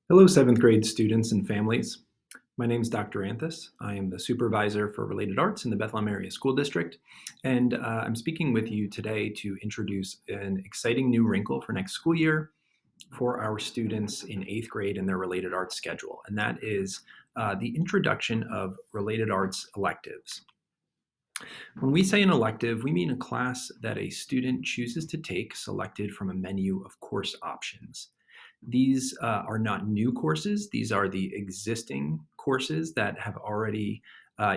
Hello, seventh grade students and families. My name is Dr. Anthes. I am the supervisor for related arts in the Bethlehem Area School District, and I'm speaking with you today to introduce an exciting new wrinkle for next school year for our students in eighth grade and their related arts schedule, and that is the introduction of related arts electives. When we say an elective, we mean a class that a student chooses to take selected from a menu of course options. These are not new courses. These are the existing courses that have already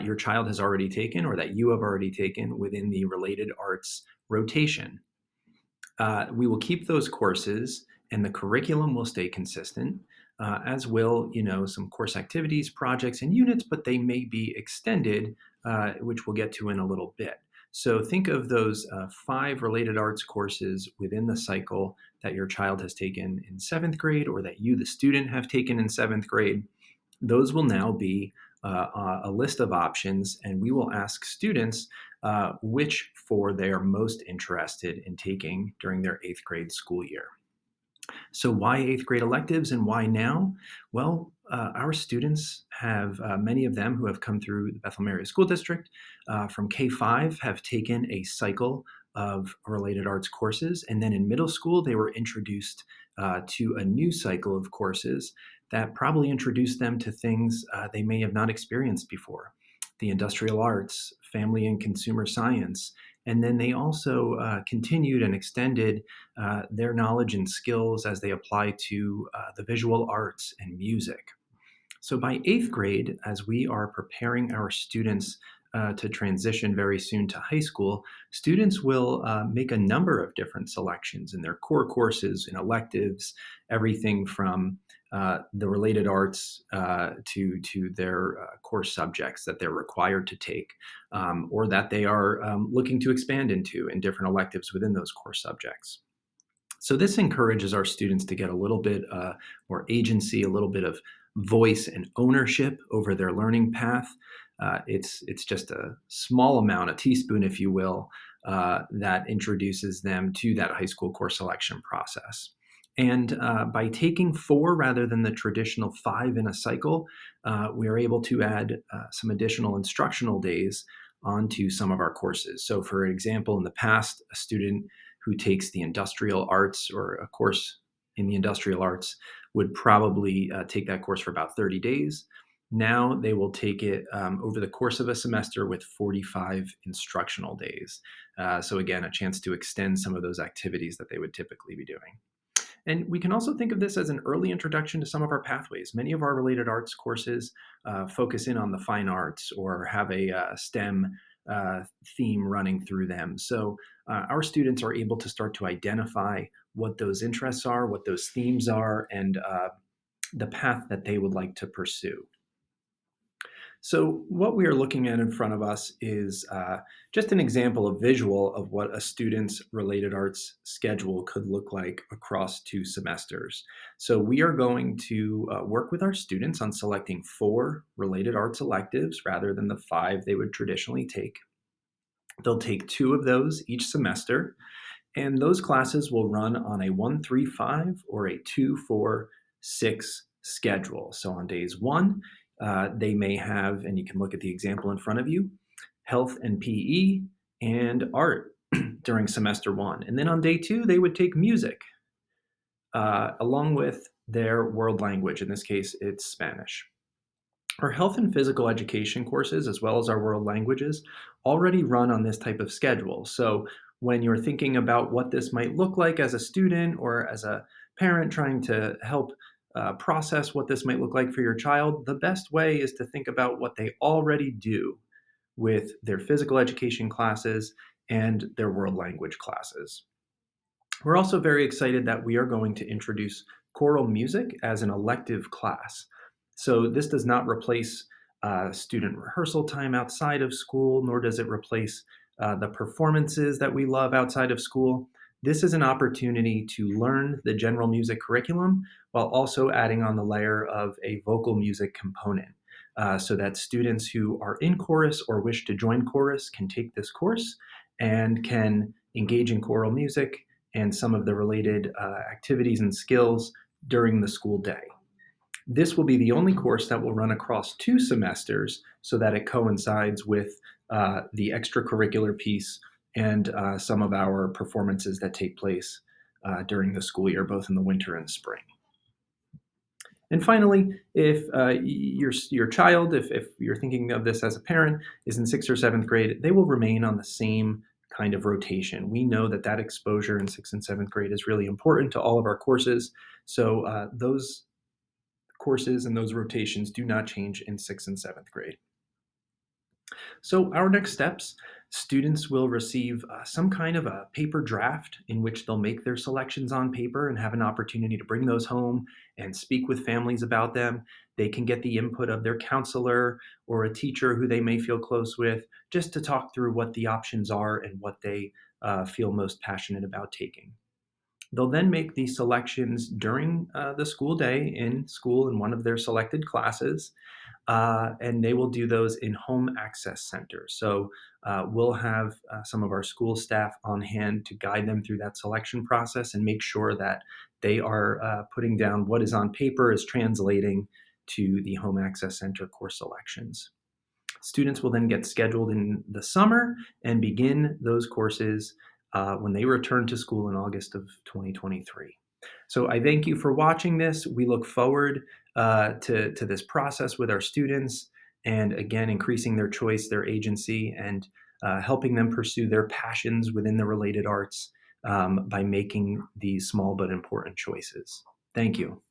your child has already taken or that you have already taken within the related arts rotation. We will keep those courses and the curriculum will stay consistent, as will, some course activities, projects, and units, but they may be extended, which we'll get to in a little bit. So think of those five related arts courses within the cycle that your child has taken in seventh grade or that you, the student, have taken in seventh grade. Those will now be a list of options, and we will ask students which four they are most interested in taking during their eighth grade school year. So, why eighth grade electives and why now? Well, our students have, many of them who have come through the Bethlehem Area School District from K-5 have taken a cycle of related arts courses. And then in middle school, they were introduced to a new cycle of courses that probably introduced them to things they may have not experienced before: the industrial arts, family and consumer science. And then they also continued and extended their knowledge and skills as they apply to the visual arts and music. So by eighth grade, as we are preparing our students to transition very soon to high school, students will make a number of different selections in their core courses and electives, everything from the related arts to their core subjects that they're required to take or that they are looking to expand into in different electives within those core subjects. So this encourages our students to get a little bit more agency, a little bit of voice and ownership over their learning path. It's just a small amount, a teaspoon, if you will, that introduces them to that high school course selection process. And by taking four rather than the traditional five in a cycle, we are able to add some additional instructional days onto some of our courses. So, for example, in the past, a student who takes the industrial arts or a course in the industrial arts would probably take that course for about 30 days. Now they will take it over the course of a semester with 45 instructional days. So, again, a chance to extend some of those activities that they would typically be doing. And we can also think of this as an early introduction to some of our pathways. Many of our related arts courses focus in on the fine arts or have a STEM theme running through them. So our students are able to start to identify what those interests are, what those themes are, and the path that they would like to pursue. So what we are looking at in front of us is just an example of visual of what a student's related arts schedule could look like across 2 semesters. So we are going to work with our students on selecting 4 related arts electives rather than the 5 they would traditionally take. They'll take 2 of those each semester, and those classes will run on a 1-3-5 or a 2-4-6 schedule. So on days 1, they may have, and you can look at the example in front of you, health and PE and art during semester 1. And then on day 2, they would take music along with their world language. In this case, it's Spanish. Our health and physical education courses, as well as our world languages, already run on this type of schedule. So when you're thinking about what this might look like as a student or as a parent trying to help process what this might look like for your child, the best way is to think about what they already do with their physical education classes and their world language classes. We're also very excited that we are going to introduce choral music as an elective class. So this does not replace student rehearsal time outside of school, nor does it replace the performances that we love outside of school. This is an opportunity to learn the general music curriculum while also adding on the layer of a vocal music component so that students who are in chorus or wish to join chorus can take this course and can engage in choral music and some of the related activities and skills during the school day. This will be the only course that will run across 2 semesters so that it coincides with the extracurricular piece and some of our performances that take place during the school year, both in the winter and spring. And finally, if your child, if you're thinking of this as a parent, is in 6th or 7th grade, they will remain on the same kind of rotation. We know that that exposure in 6th and 7th grade is really important to all of our courses. So those courses and those rotations do not change in 6th and 7th grade. So our next steps, students will receive some kind of a paper draft in which they'll make their selections on paper and have an opportunity to bring those home and speak with families about them. They can get the input of their counselor or a teacher who they may feel close with, just to talk through what the options are and what they feel most passionate about taking. They'll then make these selections during the school day in school in one of their selected classes, and they will do those in home access centers. So we'll have some of our school staff on hand to guide them through that selection process and make sure that they are putting down what is on paper is translating to the home access center course selections. Students will then get scheduled in the summer and begin those courses when they return to school in August of 2023. So I thank you for watching this. We look forward to this process with our students and, again, increasing their choice, their agency, and helping them pursue their passions within the related arts by making these small but important choices. Thank you.